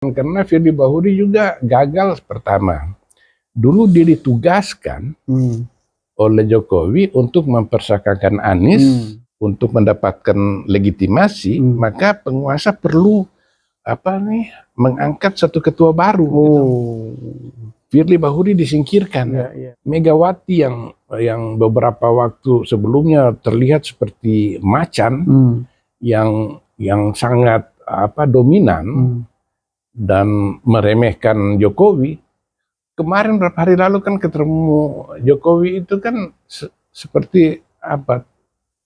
Karena Firly Bahuri juga gagal pertama. Dulu dia ditugaskan oleh Jokowi untuk mempersakakan Anies untuk mendapatkan legitimasi, maka penguasa perlu mengangkat satu ketua baru. Gitu. Firly Bahuri disingkirkan. Megawati yang beberapa waktu sebelumnya terlihat seperti macan yang sangat dominan dan meremehkan Jokowi. Kemarin beberapa hari lalu kan ketemu Jokowi itu kan seperti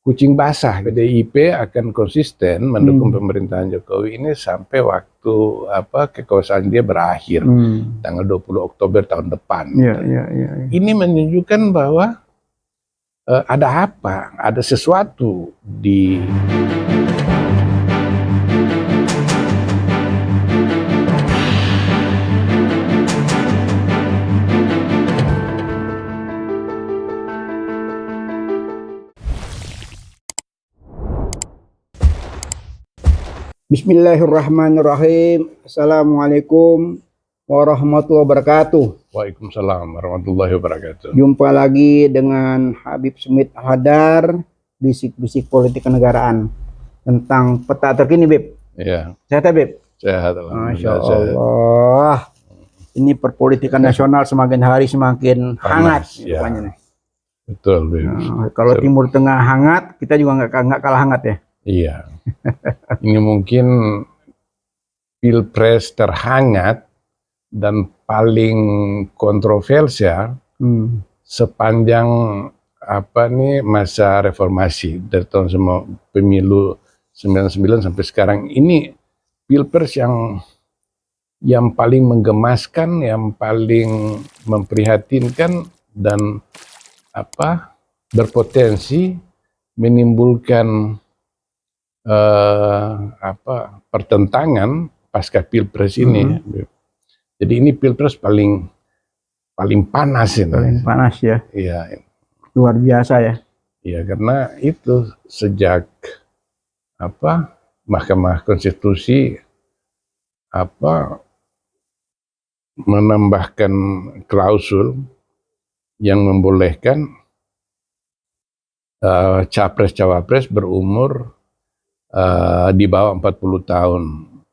kucing basah. PDIP akan konsisten mendukung pemerintahan Jokowi ini sampai waktu kekuasaan dia berakhir tanggal 20 Oktober tahun depan. Ini menunjukkan bahwa ada sesuatu di Bismillahirrahmanirrahim. Assalamualaikum warahmatullahi wabarakatuh. Waalaikumsalam warahmatullahi wabarakatuh. Jumpa lagi dengan Habib Smith Hadar, bisik-bisik politik kenegaraan tentang peta terkini, Beb. Iya. Sehat, Beb? Sehat, Masya Allah. Ini perpolitikan nasional semakin hari semakin hangat. Ya. Betul, Beb. Nah, kalau Timur Tengah hangat, kita juga nggak kalah hangat ya. Iya. Ini mungkin pilpres terhangat dan paling kontroversial sepanjang masa reformasi dari tahun pemilu 99 sampai sekarang. Ini pilpres yang paling menggemaskan, yang paling memprihatinkan dan berpotensi menimbulkan pertentangan pasca pilpres ini. Jadi ini pilpres paling panas ini. Paling panas ya. Iya. Luar biasa ya. Iya, karena itu sejak Mahkamah Konstitusi menambahkan klausul yang membolehkan capres-cawapres berumur di bawah 40 tahun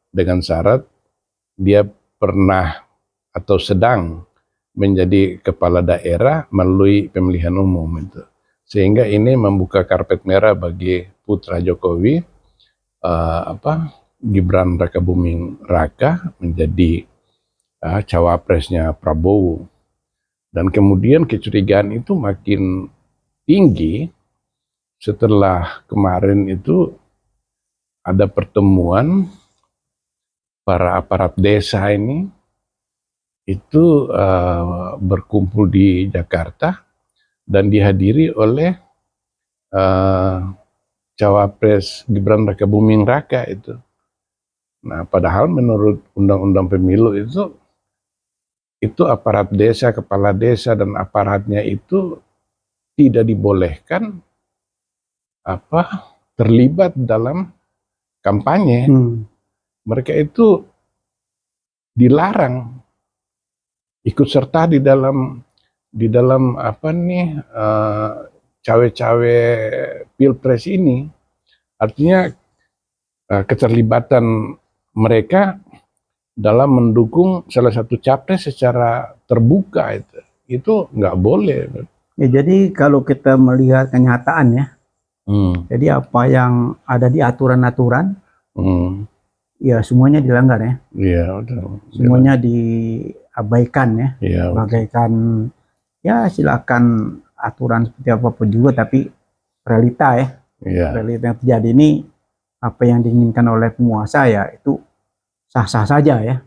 dengan syarat dia pernah atau sedang menjadi kepala daerah melalui pemilihan umum itu. Sehingga ini membuka karpet merah bagi putra Jokowi, Gibran Rakabuming Raka menjadi cawapresnya Prabowo. Dan kemudian kecurigaan itu makin tinggi setelah kemarin itu ada pertemuan para aparat desa ini itu berkumpul di Jakarta dan dihadiri oleh cawapres Gibran Rakabuming Raka itu. Nah, padahal menurut undang-undang pemilu itu aparat desa, kepala desa dan aparatnya itu tidak dibolehkan terlibat dalam kampanye. Mereka itu dilarang ikut serta di dalam cawe-cawe pilpres ini. Artinya keterlibatan mereka dalam mendukung salah satu capres secara terbuka itu nggak boleh. Ya, jadi kalau kita melihat kenyataan ya, jadi apa yang ada di aturan-aturan, ya semuanya dilanggar ya. Iya, betul. Semuanya diabaikan ya. Iya, bagaikan ya silakan aturan seperti apapun juga, tapi realita ya. Iya. Realita yang terjadi ini, apa yang diinginkan oleh penguasa ya itu sah-sah saja ya.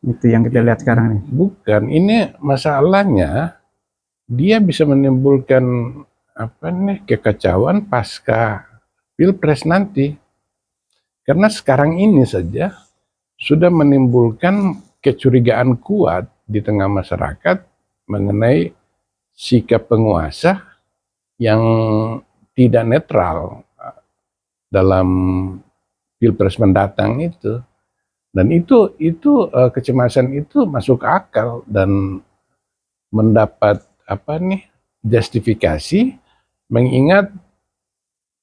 Itu yang kita lihat sekarang nih. Bukan, ini masalahnya dia bisa menimbulkan kekacauan pasca pilpres nanti. Karena sekarang ini saja sudah menimbulkan kecurigaan kuat di tengah masyarakat mengenai sikap penguasa yang tidak netral dalam pilpres mendatang itu. Dan itu kecemasan itu masuk akal dan mendapat justifikasi, mengingat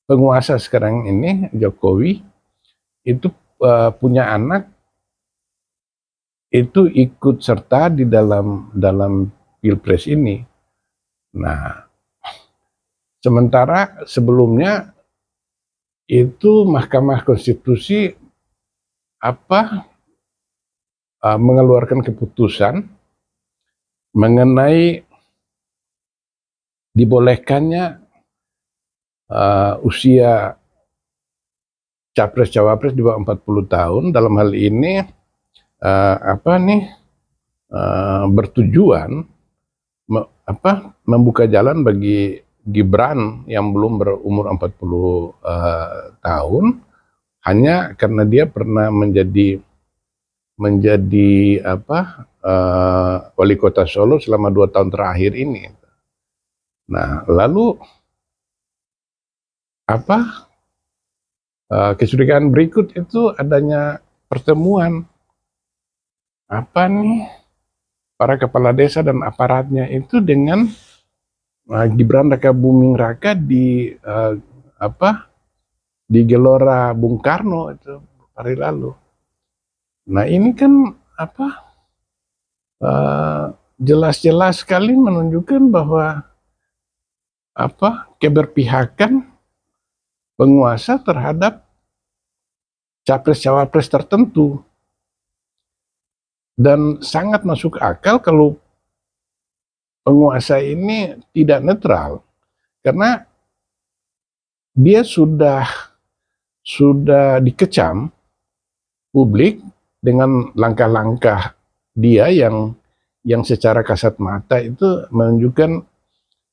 penguasa sekarang ini Jokowi itu punya anak itu ikut serta di dalam pilpres ini. Nah, sementara sebelumnya itu Mahkamah Konstitusi mengeluarkan keputusan mengenai dibolehkannya usia capres-cawapres di bawah 40 tahun. Dalam hal ini bertujuan membuka jalan bagi Gibran yang belum berumur 40 tahun, hanya karena dia pernah menjadi wali kota Solo selama 2 tahun terakhir ini. Nah, lalu kecurigaan berikut itu adanya pertemuan para kepala desa dan aparatnya itu dengan Gibran Rakabuming Raka di Gelora Bung Karno itu hari lalu. Nah, ini kan jelas-jelas sekali menunjukkan bahwa keberpihakan penguasa terhadap capres-cawapres tertentu. Dan sangat masuk akal kalau penguasa ini tidak netral, karena dia sudah dikecam publik dengan langkah-langkah dia yang secara kasat mata itu menunjukkan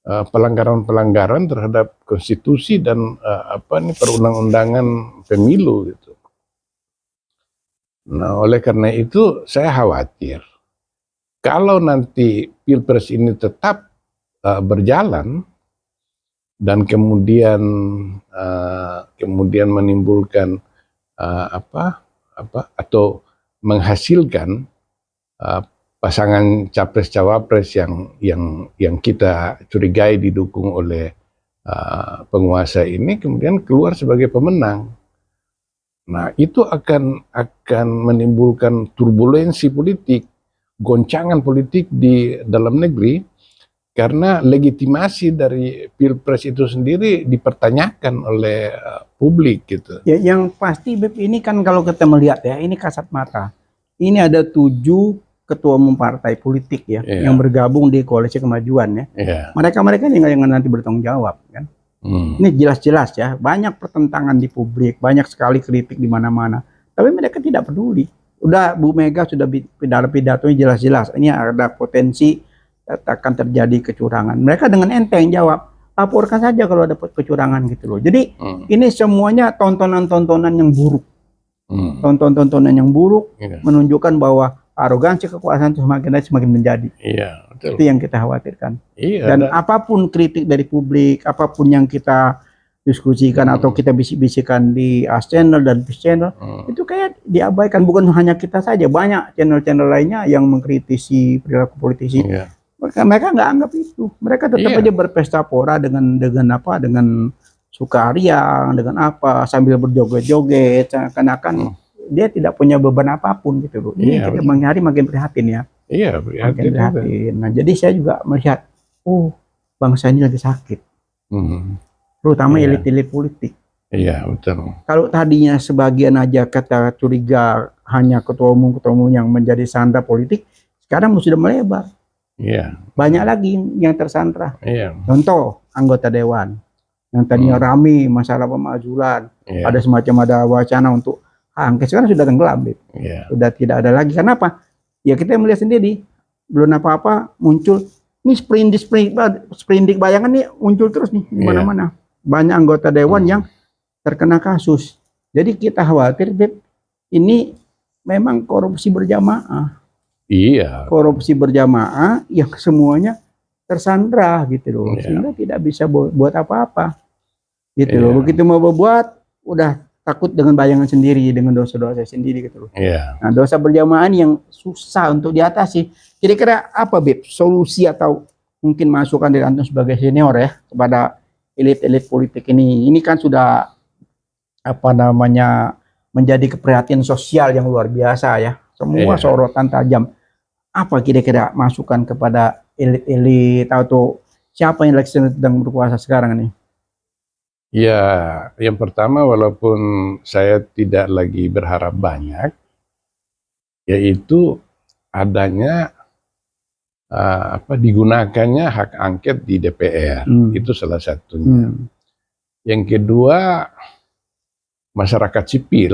pelanggaran-pelanggaran terhadap konstitusi dan perundang-undangan pemilu gitu. Nah, oleh karena itu saya khawatir kalau nanti pilpres ini tetap berjalan dan kemudian menimbulkan atau menghasilkan pasangan capres-cawapres yang kita curigai didukung oleh penguasa ini kemudian keluar sebagai pemenang. Nah, itu akan menimbulkan turbulensi politik, goncangan politik di dalam negeri, karena legitimasi dari pilpres itu sendiri dipertanyakan oleh publik gitu. Ya, yang pasti Beb, ini kan kalau kita melihat ya, ini kasat mata. Ini ada 7 ketua umum partai politik ya, yang bergabung di Koalisi Kemajuan ya. Mereka yang nanti bertanggung jawab kan. Ini jelas-jelas ya, banyak pertentangan di publik, banyak sekali kritik di mana-mana. Tapi mereka tidak peduli. Udah Bu Mega sudah pidatonya jelas-jelas. Ini ada potensi akan terjadi kecurangan. Mereka dengan enteng jawab, laporkan saja kalau ada kecurangan gitu loh. Jadi ini semuanya tontonan-tontonan yang buruk. Tontonan yang buruk menunjukkan bahwa arogansi kekuasaan itu semakin menjadi. Iya, betul. Itu yang kita khawatirkan. Iya, dan apapun kritik dari publik, apapun yang kita diskusikan atau kita bisik-bisikan di As Channel dan Peace Channel, itu kayak diabaikan. Bukan hanya kita saja, banyak channel-channel lainnya yang mengkritisi perilaku politisi. Mereka nggak anggap itu. Mereka tetap aja berpesta pora dengan sukaria, dengan sambil berjoget-joget, seakan-akan dia tidak punya beban apapun gitu loh. Ini kita makin prihatin ya. Iya, prihatin. Nah, jadi saya juga melihat, bangsa ini lagi sakit. Terutama elit-elit politik. Iya, betul. Kalau tadinya sebagian aja kata curiga hanya ketua umum yang menjadi sandra politik, sekarang sudah melebar. Iya. Banyak lagi yang tersandra. Iya. Contoh anggota dewan yang tadinya rame masalah pemakzulan, ada semacam wacana untuk angket, sekarang sudah tenggelam, sudah tidak ada lagi. Kenapa? Ya kita melihat sendiri, belum apa-apa muncul ini sprindik bayangan nih muncul terus nih di mana-mana. Banyak anggota dewan yang terkena kasus. Jadi kita khawatir, Beb, ini memang korupsi berjamaah. Iya. Korupsi berjamaah yang semuanya tersandra gitu loh, sehingga tidak bisa buat apa-apa gitu loh. Begitu mau berbuat udah takut dengan bayangan sendiri, dengan dosa-dosa sendiri gitu loh. Yeah. Nah, dosa berjamaah ini yang susah untuk diatasi. Kira-kira apa, Beb, solusi atau mungkin masukan dari antum sebagai senior ya kepada elit-elit politik ini? Ini kan sudah apa namanya menjadi keprihatinan sosial yang luar biasa ya. Semua sorotan tajam. Apa kira-kira masukan kepada elit-elit atau siapa yang sedang berkuasa sekarang ini? Ya, yang pertama walaupun saya tidak lagi berharap banyak, yaitu adanya digunakannya hak angket di DPR. Itu salah satunya. Yang kedua, masyarakat sipil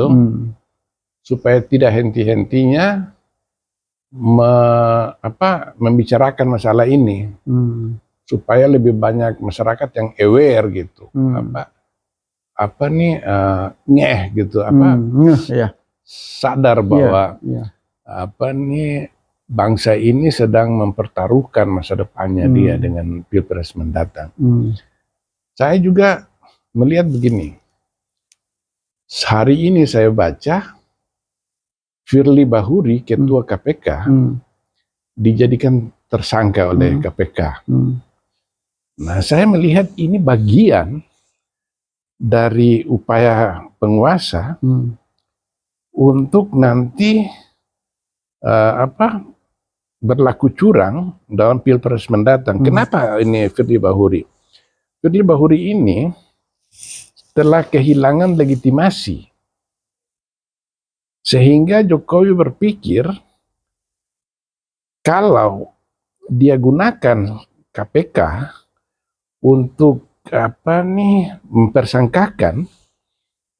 supaya tidak henti-hentinya membicarakan masalah ini. Supaya lebih banyak masyarakat yang aware gitu, sadar bahwa bangsa ini sedang mempertaruhkan masa depannya dia dengan Pilpres mendatang. Saya juga melihat begini, hari ini saya baca Firly Bahuri, ketua KPK, dijadikan tersangka oleh KPK. Nah, saya melihat ini bagian dari upaya penguasa untuk nanti berlaku curang dalam Pilpres mendatang. Kenapa ini Firly Bahuri? Firly Bahuri ini telah kehilangan legitimasi, sehingga Jokowi berpikir kalau dia gunakan KPK untuk mempersangkakan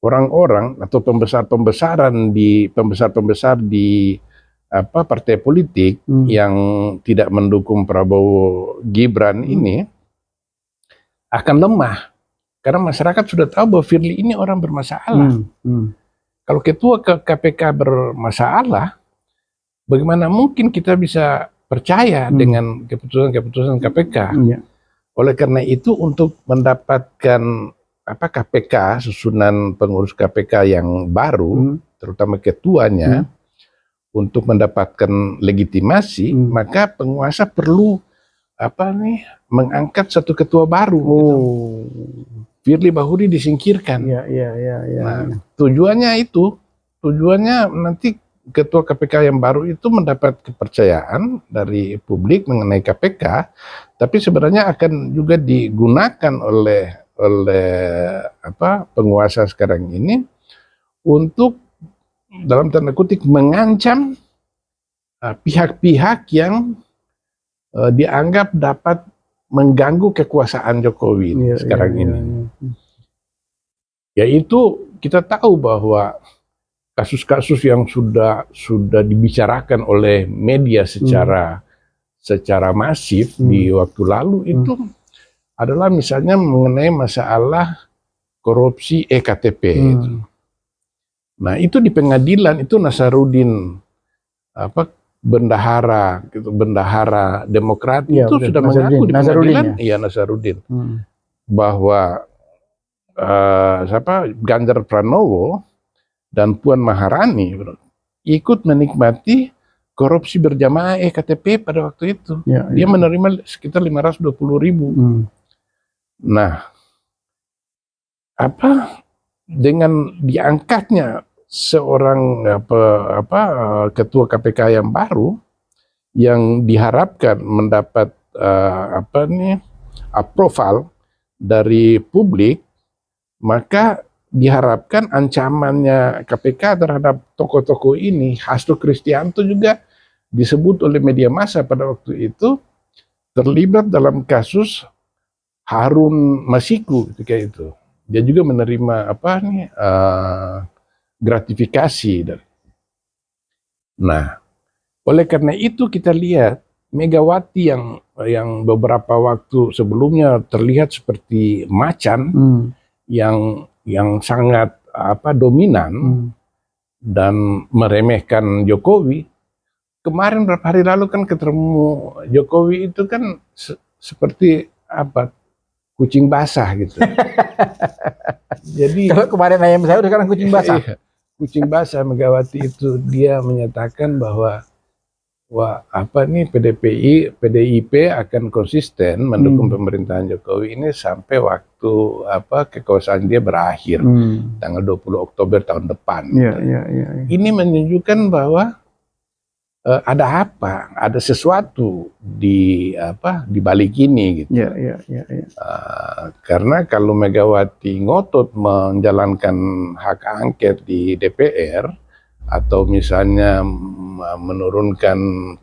orang-orang atau pembesar-pembesar di partai politik yang tidak mendukung Prabowo Gibran ini akan lemah karena masyarakat sudah tahu bahwa Firly ini orang bermasalah. Kalau ketua KPK bermasalah, bagaimana mungkin kita bisa percaya dengan keputusan KPK? Oleh karena itu, untuk mendapatkan KPK, susunan pengurus KPK yang baru, terutama ketuanya, untuk mendapatkan legitimasi, maka penguasa perlu mengangkat satu ketua baru. Firly Bahuri disingkirkan. Nah, tujuannya nanti ketua KPK yang baru itu mendapat kepercayaan dari publik mengenai KPK, tapi sebenarnya akan juga digunakan oleh penguasa sekarang ini untuk dalam tanda kutip mengancam pihak-pihak yang dianggap dapat mengganggu kekuasaan Jokowi sekarang ini. Yaitu kita tahu bahwa kasus-kasus yang sudah dibicarakan oleh media secara masif di waktu lalu itu adalah misalnya mengenai masalah korupsi EKTP. Nah, itu di pengadilan itu Nasaruddin bendahara Demokrat itu sudah mengaku di pengadilan, Nasaruddin, bahwa Ganjar Pranowo dan Puan Maharani ikut menikmati korupsi berjamaah EKTP pada waktu itu. Dia menerima sekitar 520.000. Nah, dengan diangkatnya seorang ketua KPK yang baru yang diharapkan mendapat approval dari publik, maka diharapkan ancamannya KPK terhadap tokoh-tokoh ini, Hasto Kristianto juga disebut oleh media massa pada waktu itu terlibat dalam kasus Harun Masiku ketika itu. Dia juga menerima gratifikasi. Nah, oleh karena itu kita lihat Megawati yang beberapa waktu sebelumnya terlihat seperti macan yang sangat dominan dan meremehkan Jokowi. Kemarin beberapa hari lalu kan ketemu Jokowi itu kan seperti kucing basah gitu. Jadi kalau kemarin ayam saya udah sekarang kucing basah. Iya, kucing basah. Megawati itu dia menyatakan bahwa wah, apa nih PDIP akan konsisten mendukung pemerintahan Jokowi ini sampai waktu kekuasaan dia berakhir tanggal 20 Oktober tahun depan. Ini menunjukkan bahwa ada ada sesuatu di balik ini gitu. Karena kalau Megawati ngotot menjalankan hak angket di DPR atau misalnya menurunkan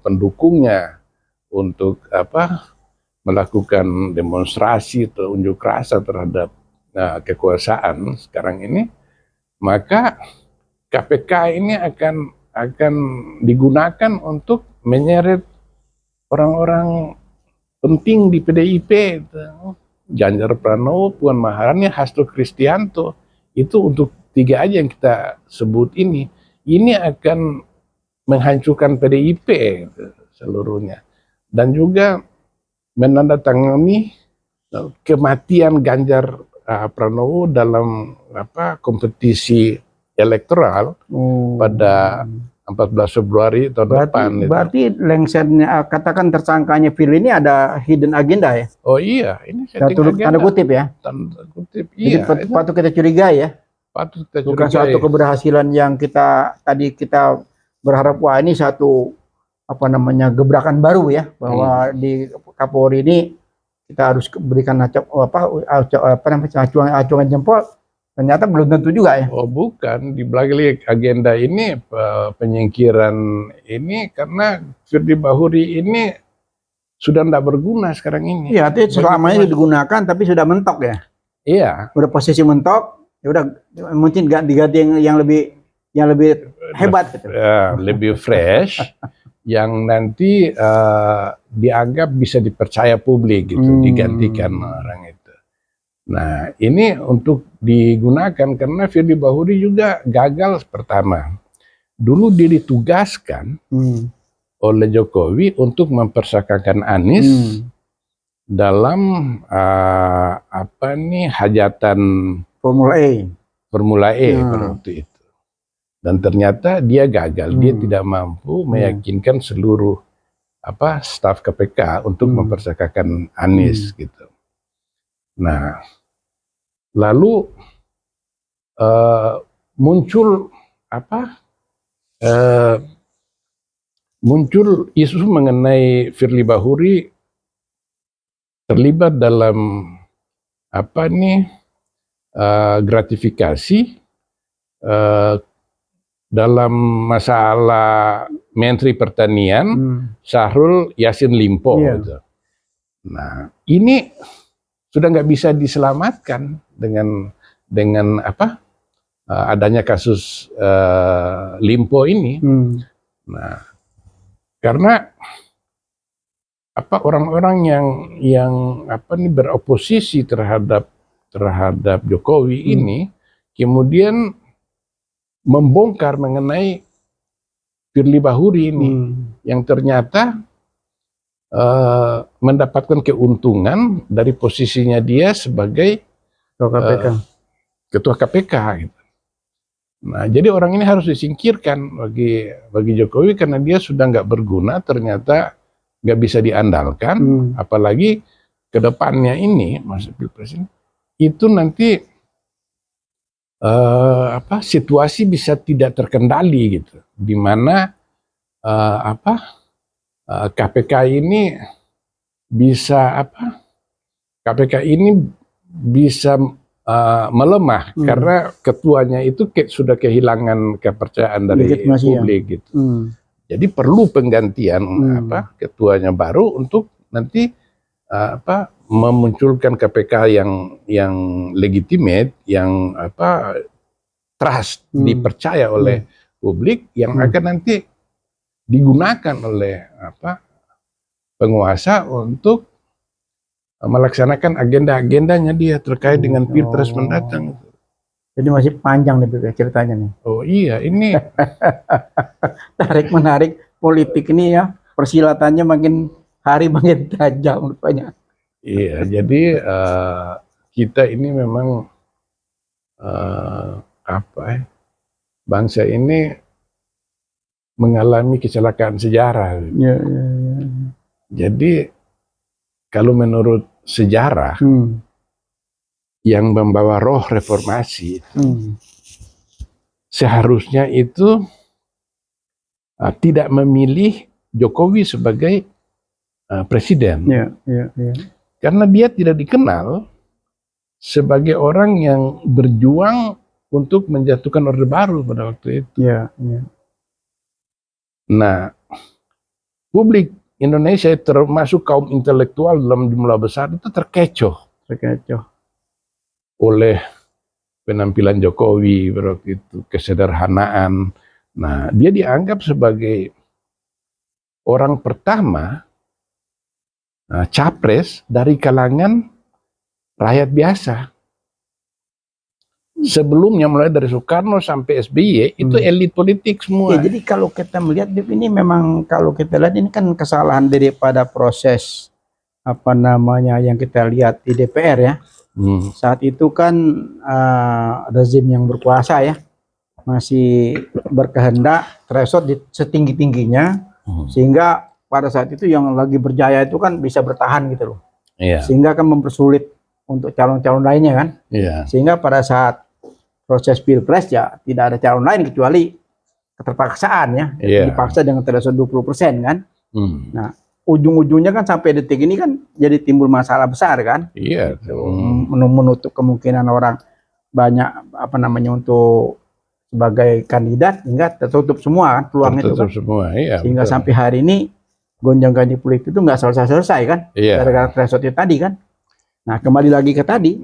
pendukungnya untuk melakukan demonstrasi atau unjuk rasa terhadap kekuasaan sekarang ini, maka KPK ini akan digunakan untuk menyeret orang-orang penting di PDIP, Ganjar Pranowo, Puan Maharani, Hasto Kristianto. Itu untuk 3 aja yang kita sebut ini. Ini akan menghancurkan PDIP seluruhnya, dan juga menandatangani kematian Ganjar Pranowo dalam kompetisi elektoral pada 14 Februari tahun depan. Berarti lengsernya, katakan tersangkanya Firly ini ada hidden agenda ya? Oh iya, ini tanda kutip ya? Tanda kutip, iya. Jadi patut kita curigai ya? Patut kita curigai. Bukan suatu keberhasilan yang kita berharap, wah ini satu gebrakan baru ya, bahwa di Kapolri ini kita harus berikan acungan jempol. Ternyata belum tentu juga ya. Oh bukan, di belakang agenda ini penyingkiran ini karena Firly Bahuri ini sudah tidak berguna sekarang ini. Iya, artinya selama ini digunakan tapi sudah mentok ya. Iya. Udah posisi mentok, ya udah mungkin diganti yang lebih hebat gitu. Lebih fresh yang nanti dianggap bisa dipercaya publik gitu, digantikan orang itu. Nah, ini untuk digunakan karena Firly Bahuri juga gagal pertama. Dulu dia ditugaskan oleh Jokowi untuk mempersakakan Anies dalam hajatan Formula E waktu itu. Dan ternyata dia gagal, dia tidak mampu meyakinkan seluruh staf KPK untuk mempersakakan Anies gitu. Nah, lalu muncul isu mengenai Firly Bahuri terlibat dalam gratifikasi dalam masalah Menteri Pertanian Syahrul Yassin Limpo. Gitu. Nah, ini sudah nggak bisa diselamatkan dengan adanya kasus Limpo ini. Nah, karena orang-orang yang beroposisi terhadap Jokowi ini kemudian membongkar mengenai Firly Bahuri ini yang ternyata mendapatkan keuntungan dari posisinya dia sebagai ketua KPK gitu. Nah, jadi orang ini harus disingkirkan bagi Jokowi karena dia sudah nggak berguna, ternyata nggak bisa diandalkan, apalagi kedepannya ini Mas Pilpres ini itu nanti situasi bisa tidak terkendali gitu, di mana KPK ini bisa melemah karena ketuanya itu sudah kehilangan kepercayaan dari publik gitu. Jadi perlu penggantian ketuanya baru untuk nanti memunculkan KPK yang legitimate, yang trust, dipercaya oleh publik, yang akan nanti digunakan oleh penguasa untuk melaksanakan agenda-agendanya dia terkait dengan Pilpres mendatang. Jadi masih panjang nih ceritanya nih. Oh iya, ini tarik menarik politik ini ya, persilatannya makin hari makin tajam rupanya. Iya, jadi kita ini memang bangsa ini mengalami kecelakaan sejarah. Ya. Jadi kalau menurut sejarah yang membawa roh reformasi seharusnya itu tidak memilih Jokowi sebagai presiden. Ya. Karena dia tidak dikenal sebagai orang yang berjuang untuk menjatuhkan Orde Baru pada waktu itu. Ya. Nah, publik Indonesia termasuk kaum intelektual dalam jumlah besar itu terkecoh oleh penampilan Jokowi waktu itu, kesederhanaan. Nah, dia dianggap sebagai orang pertama capres dari kalangan rakyat biasa. Sebelumnya mulai dari Soekarno sampai SBY itu elit politik semua. Ya, jadi kalau kita melihat ini memang kalau kita lihat ini kan kesalahan daripada proses yang kita lihat di DPR ya. Saat itu kan rezim yang berkuasa ya masih berkehendak threshold setinggi-tingginya sehingga pada saat itu yang lagi berjaya itu kan bisa bertahan gitu loh. Sehingga kan mempersulit untuk calon-calon lainnya kan. Sehingga pada saat proses pilpres ya tidak ada calon lain kecuali keterpaksaan ya. Dipaksa dengan threshold 20% kan. Nah, ujung-ujungnya kan sampai detik ini kan jadi timbul masalah besar kan. Menutup kemungkinan orang banyak untuk sebagai kandidat hingga tertutup semua kan peluang itu kan. Sehingga sampai hari ini gonjang-ganjing politik itu nggak selesai-selesai kan. Gara-gara threshold itu tadi kan. Nah, kembali lagi ke tadi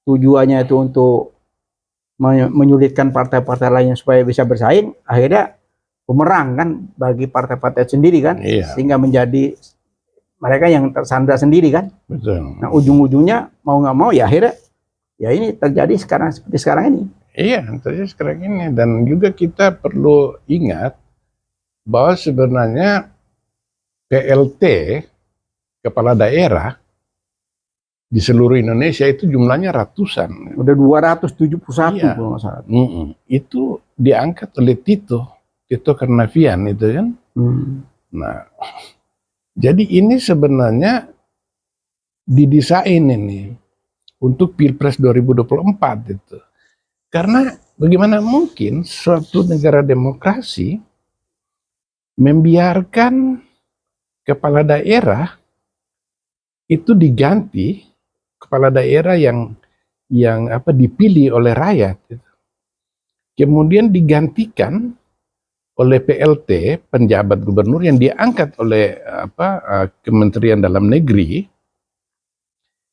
tujuannya itu untuk menyulitkan partai-partai lainnya supaya bisa bersaing, akhirnya bumerang kan bagi partai-partai sendiri kan, sehingga menjadi mereka yang tersandra sendiri kan. Betul. Nah, ujung-ujungnya mau nggak mau ya akhirnya ya ini terjadi sekarang seperti sekarang ini. Terjadi sekarang ini. Dan juga kita perlu ingat bahwa sebenarnya PLT kepala daerah di seluruh Indonesia itu jumlahnya ratusan. Udah 271 kalau nggak salah. Itu diangkat oleh Tito Karnavian itu kan. Nah, jadi ini sebenarnya didesain ini untuk Pilpres 2024 itu. Karena bagaimana mungkin suatu negara demokrasi membiarkan kepala daerah itu diganti kepala daerah yang dipilih oleh rakyat, kemudian digantikan oleh PLT penjabat gubernur yang diangkat oleh Kementerian Dalam Negeri,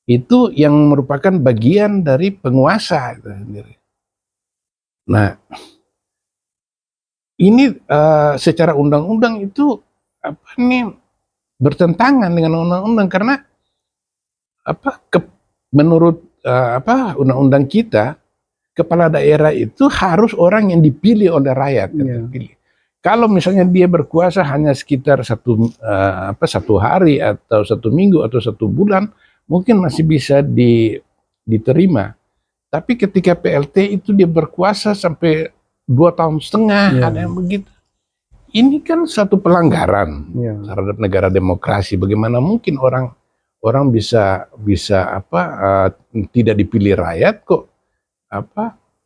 itu yang merupakan bagian dari penguasa itu sendiri. Nah, ini secara undang-undang itu bertentangan dengan undang-undang karena menurut undang-undang kita, kepala daerah itu harus orang yang dipilih oleh rakyat. Kalau misalnya dia berkuasa hanya sekitar satu hari atau 1 minggu atau 1 bulan, mungkin masih bisa diterima. Tapi ketika PLT itu dia berkuasa sampai 2,5 tahun, ada yang begitu. Ini kan satu pelanggaran terhadap negara demokrasi. Bagaimana mungkin orang bisa tidak dipilih rakyat kok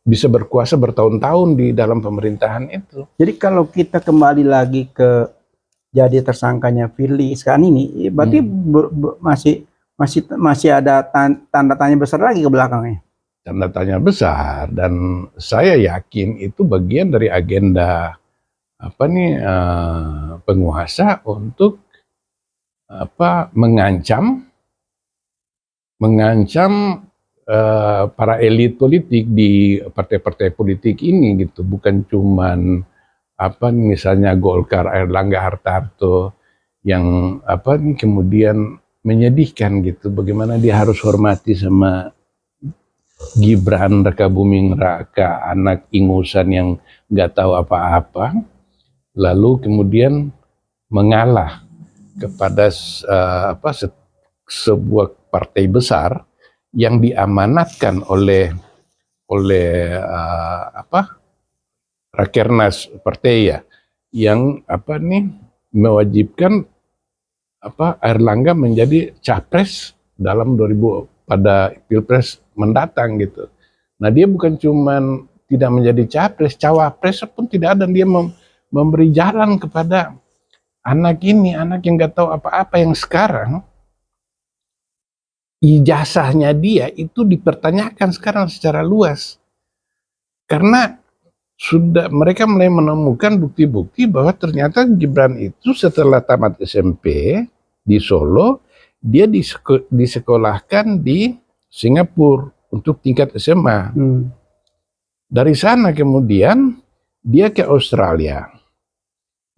bisa berkuasa bertahun-tahun di dalam pemerintahan itu. Jadi kalau kita kembali lagi ke jadi tersangkanya Firly sekarang ini, berarti masih ada tanda tanya besar lagi ke belakangnya. Tanda tanya besar, dan saya yakin itu bagian dari agenda penguasa untuk mengancam para elit politik di partai-partai politik ini gitu. Bukan cuman misalnya Golkar, Airlangga Hartarto yang kemudian menyedihkan gitu, bagaimana dia harus hormati sama Gibran Rakabuming Raka, anak ingusan yang nggak tahu apa-apa, lalu kemudian mengalah kepada sebuah partai besar yang diamanatkan oleh oleh Rakernas Partai ya, yang mewajibkan Airlangga menjadi capres dalam pada Pilpres mendatang gitu. Nah, dia bukan cuman tidak menjadi capres, cawapres pun tidak ada. Dia memberi jalan kepada anak ini, anak yang nggak tahu apa-apa, yang sekarang ijazahnya dia itu dipertanyakan sekarang secara luas. Karena mereka mulai menemukan bukti-bukti bahwa ternyata Gibran itu setelah tamat SMP di Solo, dia disekolahkan di Singapura untuk tingkat SMA. Dari sana kemudian dia ke Australia.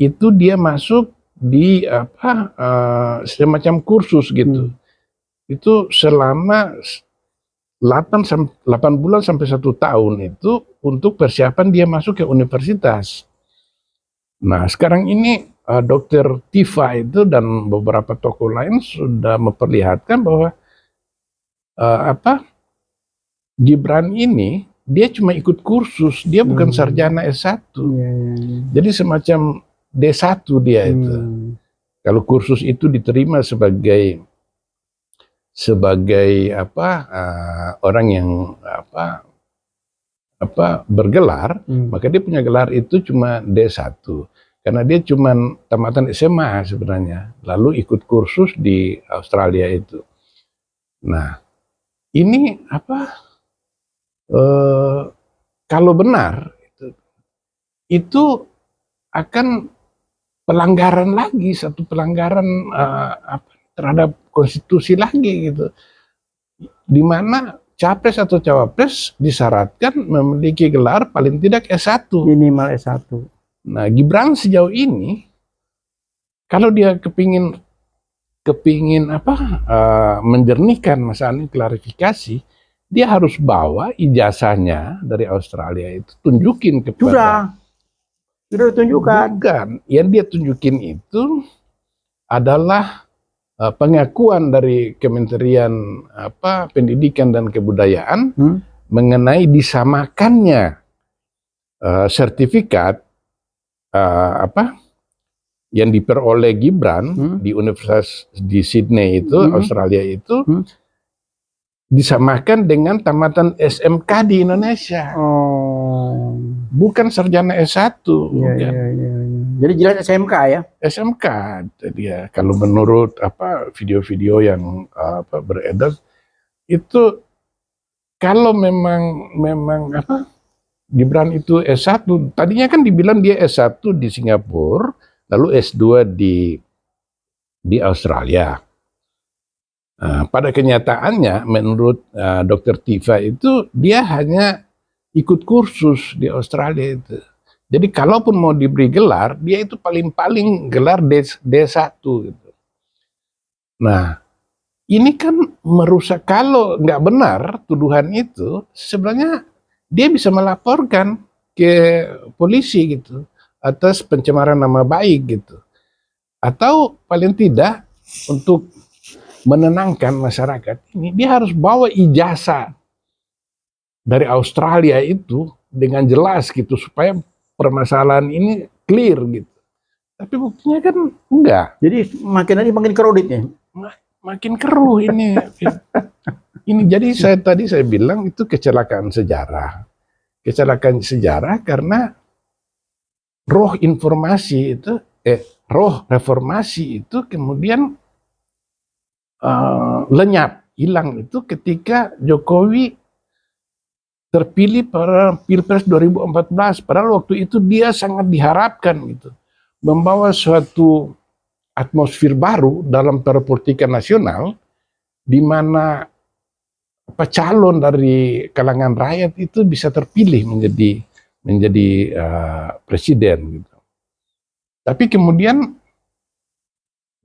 Itu dia masuk di semacam kursus gitu. Itu selama 8 bulan sampai 1 tahun itu untuk persiapan dia masuk ke universitas. Nah, sekarang ini Dr. Tifa itu dan beberapa tokoh lain sudah memperlihatkan bahwa Gibran ini dia cuma ikut kursus, dia bukan sarjana S1. Jadi semacam D1 dia itu. Kalau kursus itu diterima sebagai orang yang bergelar, maka dia punya gelar itu cuma D1. Karena dia cuma tamatan SMA sebenarnya, lalu ikut kursus di Australia itu. Nah, ini kalau benar itu akan pelanggaran lagi, satu pelanggaran terhadap konstitusi lagi gitu, di mana capres atau cawapres disyaratkan memiliki gelar paling tidak S1, minimal S1. Nah, Gibran sejauh ini kalau dia kepingin menjernihkan masalah ini, klarifikasi, dia harus bawa ijazahnya dari Australia itu, tunjukin kepada. Sudah ditunjukkan. Bukan, yang dia tunjukin itu adalah pengakuan dari Kementerian Pendidikan dan Kebudayaan mengenai disamakannya sertifikat yang diperoleh Gibran di Universitas di Sydney itu, Australia itu, disamakan dengan tamatan SMK di Indonesia. Bukan sarjana S1. Iya. Jadi jelas SMK ya? SMK dia. Kalau menurut video-video yang beredar itu, kalau memang Gibran itu S1, tadinya kan dibilang dia S1 di Singapura, lalu S2 di Australia. Pada kenyataannya menurut Dr. Tifa itu dia hanya ikut kursus di Australia itu. Jadi kalaupun mau diberi gelar, dia itu paling-paling gelar D1 gitu. Nah, ini kan merusak. Kalau nggak benar tuduhan itu, sebenarnya dia bisa melaporkan ke polisi gitu atas pencemaran nama baik gitu. Atau paling tidak untuk menenangkan masyarakat ini, dia harus bawa ijazah dari Australia itu dengan jelas gitu, supaya permasalahan ini clear gitu. Tapi buktinya kan enggak. Jadi makin kredit ya. Makin keruh ini. Ini jadi tadi saya bilang itu kecelakaan sejarah. Kecelakaan sejarah karena roh informasi itu, roh reformasi itu kemudian lenyap, hilang itu ketika Jokowi terpilih pada Pilpres 2014. Padahal waktu itu dia sangat diharapkan gitu, membawa suatu atmosfer baru dalam perpolitikan nasional, di mana calon dari kalangan rakyat itu bisa terpilih menjadi presiden gitu. Tapi kemudian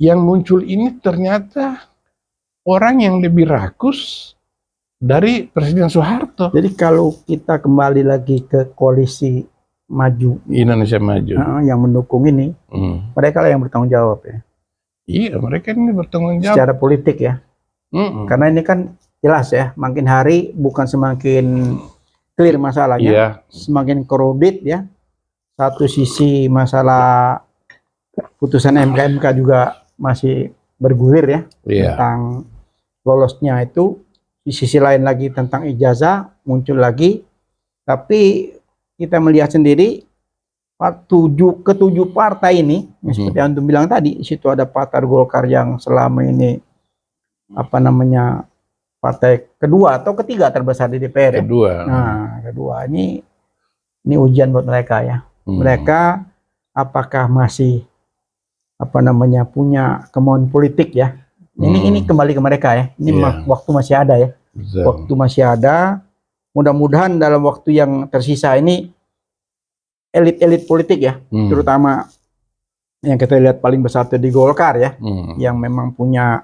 yang muncul ini ternyata orang yang lebih rakus dari Presiden Soeharto. Jadi kalau kita kembali lagi ke koalisi maju, Indonesia Maju, yang mendukung ini, mereka lah yang bertanggung jawab ya. Iya, mereka ini bertanggung jawab secara politik ya. Karena ini kan jelas ya, makin hari bukan semakin clear masalahnya, semakin crowded ya. Satu sisi masalah putusan MK juga masih bergulir ya tentang lolosnya itu. Di sisi lain lagi tentang ijazah muncul lagi. Tapi kita melihat sendiri ketujuh partai ini, seperti yang Antum bilang tadi, di situ ada Partai Golkar yang selama ini partai kedua atau ketiga terbesar di DPR. Kedua. Nah, kedua ini ujian buat mereka ya. Mereka apakah masih punya kemauan politik ya? Ini kembali ke mereka ya. Ini waktu masih ada ya. Waktu masih ada. Mudah-mudahan dalam waktu yang tersisa ini elit-elit politik ya, terutama yang kita lihat paling besar itu di Golkar ya, yang memang punya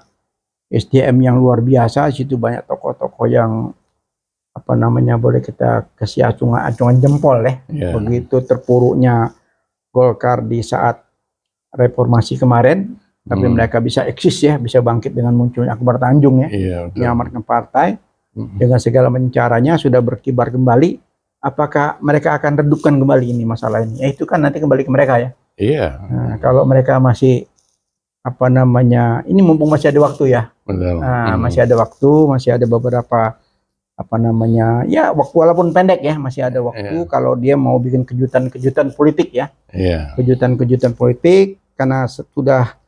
SDM yang luar biasa. Di situ banyak tokoh-tokoh yang boleh kita kasih acungan jempol ya. Begitu terpuruknya Golkar di saat reformasi kemarin, tapi mereka bisa eksis ya, bisa bangkit dengan munculnya Akbar Tanjung ya, menyelamatkan partai dengan segala caranya, sudah berkibar kembali. Apakah mereka akan redupkan kembali ini masalah ini? Ya itu kan nanti kembali ke mereka ya. Nah, kalau mereka masih ini mumpung masih ada waktu ya. Masih ada waktu, masih ada beberapa ya waktu walaupun pendek ya, masih ada waktu kalau dia mau bikin kejutan-kejutan politik ya. Kejutan-kejutan politik, karena sudah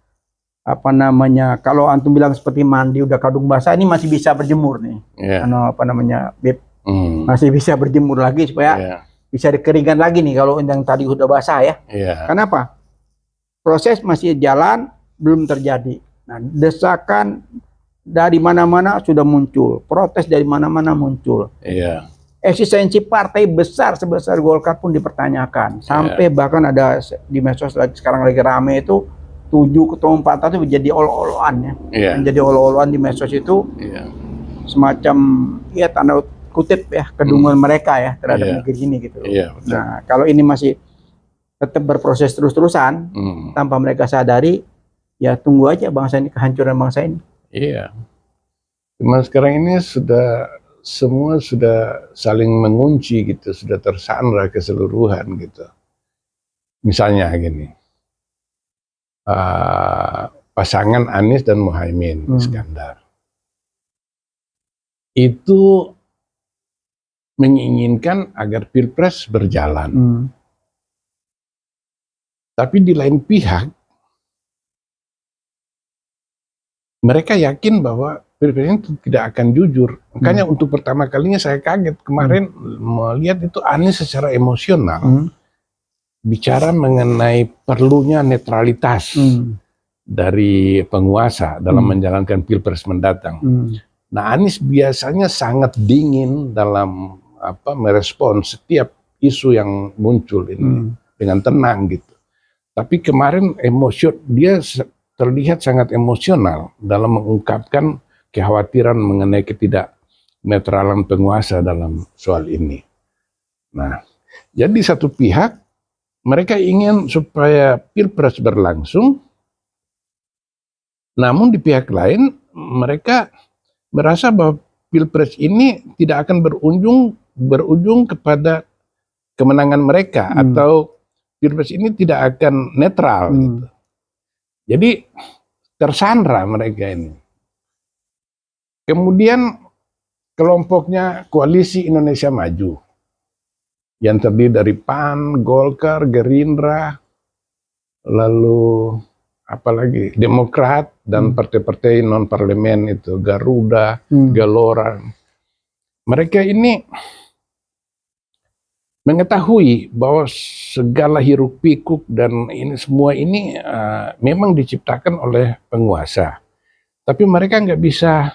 kalau Antum bilang seperti mandi udah kadung basah, ini masih bisa berjemur nih. Beb, masih bisa berjemur lagi supaya bisa dikeringkan lagi nih kalau yang tadi udah basah ya. Kenapa? Proses masih jalan, belum terjadi. Nah, desakan dari mana-mana sudah muncul, protes dari mana-mana muncul. Eksistensi partai besar sebesar Golkar pun dipertanyakan. Sampai bahkan ada di medsos sekarang lagi rame itu 7 ketua umum partai itu menjadi olo-oloan ya. Menjadi olo-oloan di medsos itu. Semacam ya tanda kutip ya kedunguan mereka ya terhadap negeri ini gitu. Nah, kalau ini masih tetap berproses terus-terusan tanpa mereka sadari, ya tunggu aja bangsa ini, kehancuran bangsa ini. Cuma sekarang ini semua sudah saling mengunci gitu, sudah tersandra keseluruhan gitu. Misalnya gini, pasangan Anies dan Muhaimin Iskandar itu menginginkan agar Pilpres berjalan. Tapi di lain pihak, mereka yakin bahwa Pilpres itu tidak akan jujur. Makanya untuk pertama kalinya saya kaget kemarin melihat itu Anies secara emosional bicara mengenai perlunya netralitas dari penguasa dalam menjalankan Pilpres mendatang. Nah, Anies biasanya sangat dingin dalam merespon setiap isu yang muncul ini dengan tenang gitu. Tapi kemarin dia terlihat sangat emosional dalam mengungkapkan kekhawatiran mengenai ketidaknetralan penguasa dalam soal ini. Nah, jadi satu pihak mereka ingin supaya Pilpres berlangsung, namun di pihak lain mereka merasa bahwa Pilpres ini tidak akan berujung kepada kemenangan mereka atau Pilpres ini tidak akan netral gitu. Jadi tersandra mereka ini. Kemudian kelompoknya Koalisi Indonesia Maju yang terdiri dari PAN, Golkar, Gerindra, lalu apalagi Demokrat dan partai-partai non parlemen itu Garuda, Gelora. Mereka ini mengetahui bahwa segala hiruk pikuk dan ini semua ini memang diciptakan oleh penguasa. Tapi mereka nggak bisa,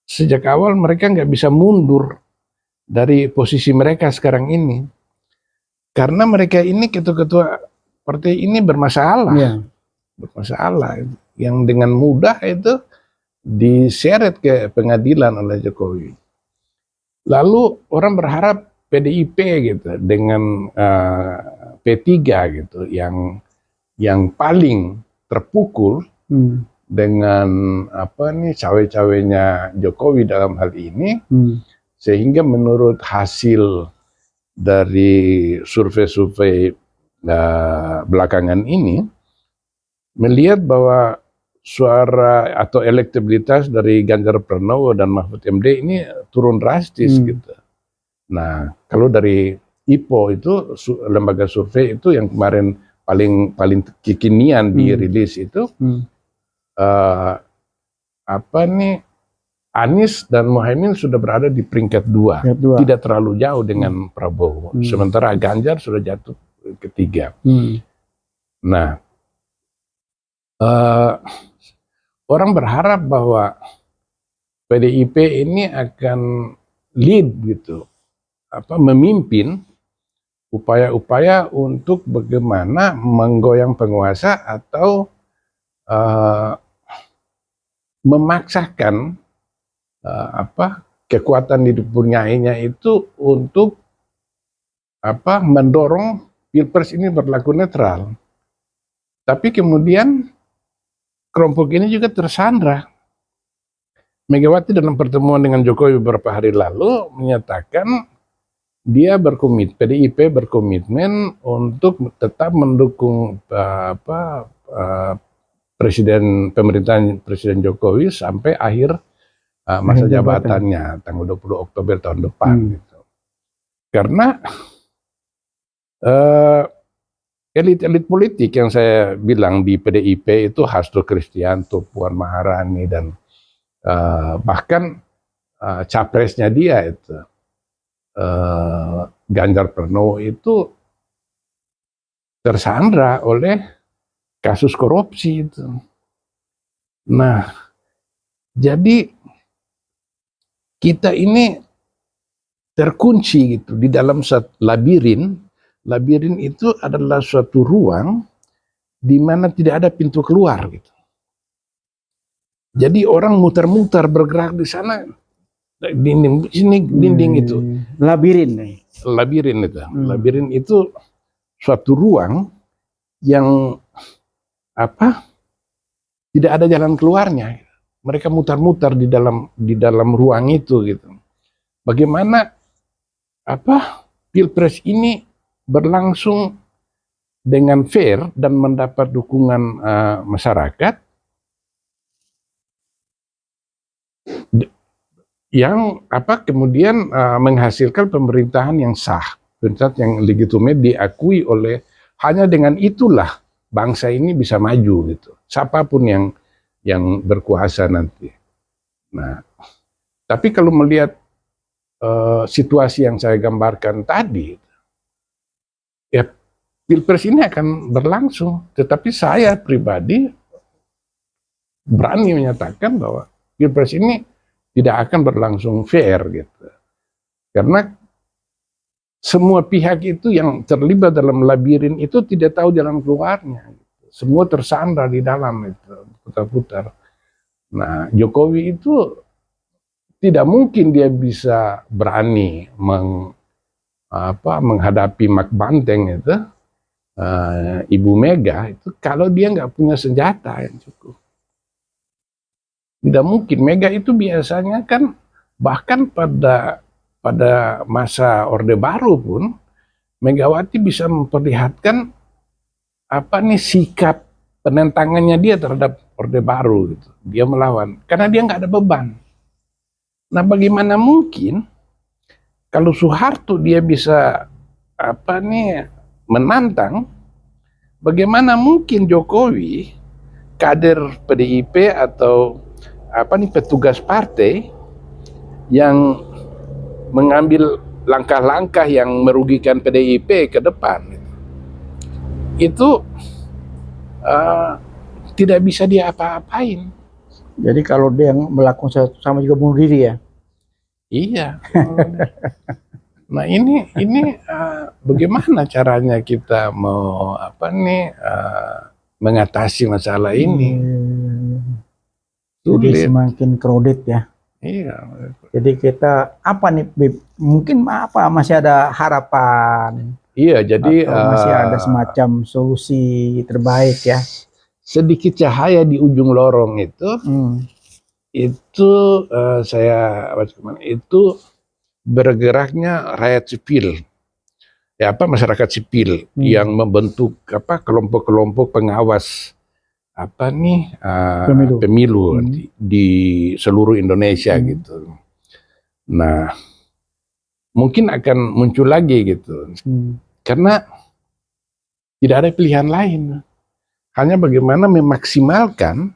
sejak awal mereka nggak bisa mundur dari posisi mereka sekarang ini. Karena mereka ini ketua-ketua partai ini bermasalah. Bermasalah. Yang dengan mudah itu diseret ke pengadilan oleh Jokowi. Lalu orang berharap PDIP gitu dengan P3 gitu yang paling terpukul dengan cawe-cawenya Jokowi dalam hal ini, Sehingga menurut hasil dari survei-survei belakangan ini, melihat bahwa suara atau elektabilitas dari Ganjar Pranowo dan Mahfud MD ini turun drastis gitu. Nah, kalau dari IPO itu lembaga survei itu yang kemarin paling kekinian dirilis itu Anies dan Muhaimin sudah berada di peringkat 2, tidak terlalu jauh dengan Prabowo. Sementara Ganjar sudah jatuh ke 3. Nah, orang berharap bahwa PDIP ini akan lead gitu, memimpin upaya-upaya untuk bagaimana menggoyang penguasa atau memaksakan kekuatan dipunyainya itu untuk mendorong Pilpres ini berlaku netral. Tapi kemudian kelompok ini juga tersandra. Megawati dalam pertemuan dengan Jokowi beberapa hari lalu menyatakan PDIP berkomitmen untuk tetap mendukung pemerintahan Presiden Jokowi sampai akhir masa jabatannya tanggal 20 Oktober tahun depan. Gitu. Karena elit-elit politik yang saya bilang di PDIP itu Hasto Kristianto, Puan Maharani, dan bahkan capresnya dia itu Ganjar Pranowo itu tersandra oleh kasus korupsi itu. Nah, jadi kita ini terkunci gitu di dalam labirin. Labirin itu adalah suatu ruang di mana tidak ada pintu keluar gitu. Jadi orang muter-muter bergerak di sana, dinding sini, dinding itu. Labirin nih. Labirin itu. Labirin itu suatu ruang yang tidak ada jalan keluarnya. Mereka muter-muter di dalam ruang itu gitu. Bagaimana Pilpres ini berlangsung dengan fair dan mendapat dukungan masyarakat yang kemudian menghasilkan pemerintahan yang sah, pemerintahan yang legitimate diakui oleh, hanya dengan itulah bangsa ini bisa maju gitu. Siapapun yang berkuasa nanti. Nah, tapi kalau melihat situasi yang saya gambarkan tadi, ya Pilpres ini akan berlangsung. Tetapi saya pribadi berani menyatakan bahwa Pilpres ini tidak akan berlangsung fair gitu. Karena semua pihak itu yang terlibat dalam labirin itu tidak tahu jalan keluarnya. Gitu. Semua tersandra di dalam itu, putar-putar. Nah, Jokowi itu tidak mungkin dia bisa berani menghadapi Mak Banteng itu, Ibu Mega itu, kalau dia nggak punya senjata yang cukup. Tidak mungkin. Mega itu biasanya kan bahkan pada masa Orde Baru pun Megawati bisa memperlihatkan sikap penentangannya dia terhadap Orde Baru gitu. Dia melawan karena dia nggak ada beban. Nah, bagaimana mungkin kalau Soeharto dia bisa menantang, bagaimana mungkin Jokowi kader PDIP atau petugas partai yang mengambil langkah-langkah yang merugikan PDIP ke depan itu tidak bisa dia apa-apain. Jadi kalau dia yang melakukan sama juga bunuh diri ya? Iya. Nah ini bagaimana caranya kita mau mengatasi masalah ini? Jadi semakin crowded ya. Iya. Jadi kita mungkin masih ada harapan. Iya, jadi masih ada semacam solusi terbaik ya. Sedikit cahaya di ujung lorong itu, saya itu bergeraknya rakyat sipil, masyarakat sipil yang membentuk kelompok-kelompok pengawas pemilu di seluruh Indonesia gitu. Nah, mungkin akan muncul lagi gitu, karena tidak ada pilihan lain. Hanya bagaimana memaksimalkan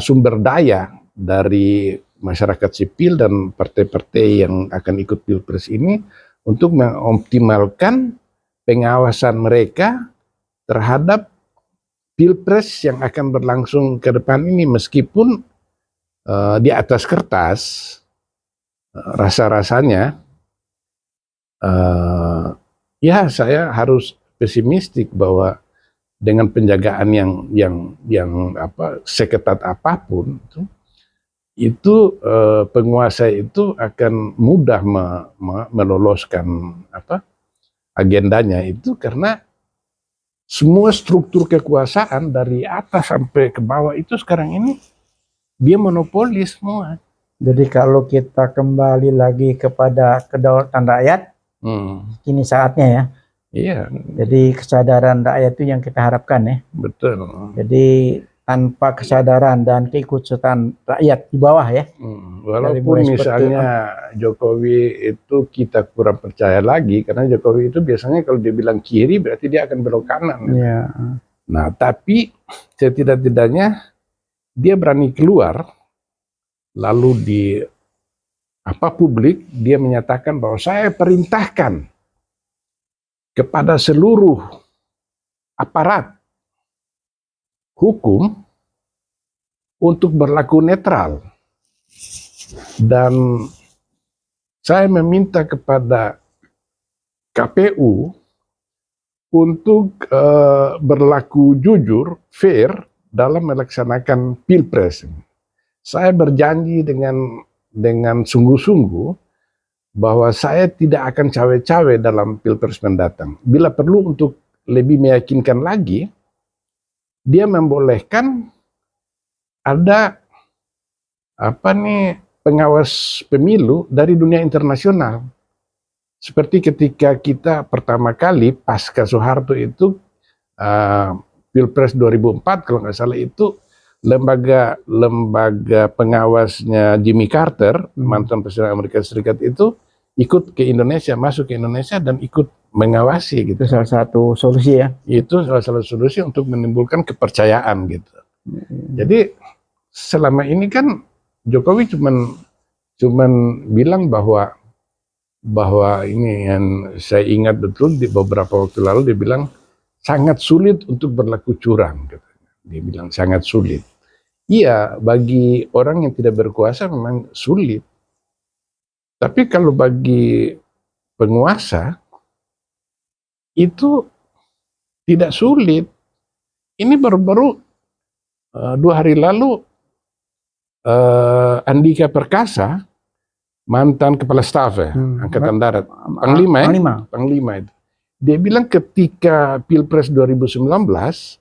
sumber daya dari masyarakat sipil dan partai-partai yang akan ikut Pilpres ini untuk mengoptimalkan pengawasan mereka terhadap Pilpres yang akan berlangsung ke depan ini, meskipun di atas kertas rasa-rasanya ya saya harus pesimistik bahwa dengan penjagaan yang seketat apapun itu penguasa itu akan mudah meloloskan agendanya itu, karena semua struktur kekuasaan dari atas sampai ke bawah itu sekarang ini dia monopolis semua. Jadi kalau kita kembali lagi kepada kedaulatan rakyat, ini saatnya ya. Iya. Jadi kesadaran rakyat itu yang kita harapkan ya. Betul. Jadi tanpa kesadaran dan keikutsertaan rakyat di bawah ya. Walaupun misalnya Jokowi itu kita kurang percaya lagi, karena Jokowi itu biasanya kalau dia bilang kiri berarti dia akan belok kanan. Ya. Nah, tapi setidak-tidaknya dia berani keluar, lalu di publik dia menyatakan bahwa saya perintahkan kepada seluruh aparat hukum untuk berlaku netral, dan saya meminta kepada KPU untuk berlaku jujur, fair dalam melaksanakan Pilpres. Saya berjanji dengan sungguh-sungguh bahwa saya tidak akan cawe-cawe dalam Pilpres mendatang. Bila perlu untuk lebih meyakinkan lagi, dia membolehkan ada pengawas pemilu dari dunia internasional. Seperti ketika kita pertama kali pasca Soeharto itu Pilpres 2004 kalau nggak salah itu lembaga pengawasnya Jimmy Carter, mantan Presiden Amerika Serikat itu ikut ke Indonesia, masuk ke Indonesia dan ikut mengawasi gitu. Itu salah satu solusi ya. Itu salah satu solusi untuk menimbulkan kepercayaan gitu. Jadi selama ini kan Jokowi cuman bilang bahwa ini yang saya ingat betul di beberapa waktu lalu dia bilang sangat sulit untuk berlaku curang gitu. Dia bilang sangat sulit. Iya, bagi orang yang tidak berkuasa memang sulit. Tapi kalau bagi penguasa itu tidak sulit. Ini baru-baru 2 hari lalu Andika Perkasa, mantan kepala staf Angkatan Darat, Panglima itu. Dia bilang ketika Pilpres 2019,